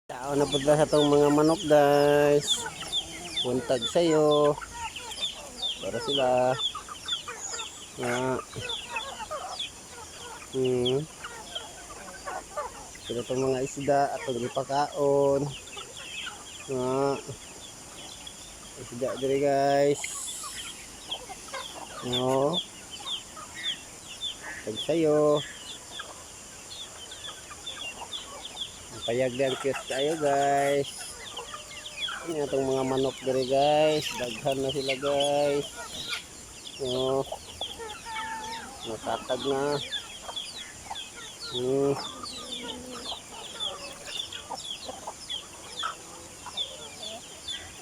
Tao na pagka sa itong mga manok guys. Buntag sa'yo. Para sila. Nga. Sila itong mga isda at itong ipakaon. Nga. Isda diri guys. No. Tag sa'yo. Payag din cute tayo guys. Ini itong mga manok diri guys. Daghan na sila guys. Oh. Nakatag na.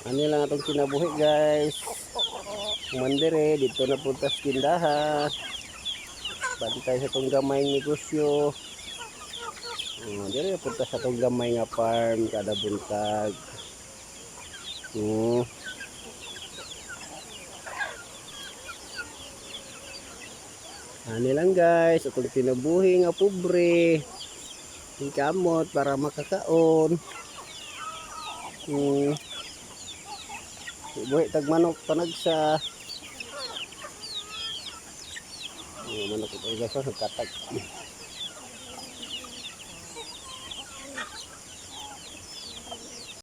Ano lang itong kinabuhi guys. Mandire dito na punta sa tindahan. Bantay sa itong gamay negosyo. Dito na punta sa itong gamay nga farm kada buntag. Ano lang guys, itong kinabuhi nga pobre. Yung kamot para makakaon. Buhi tag manok panagsa. Manok ito guys, nagkatag.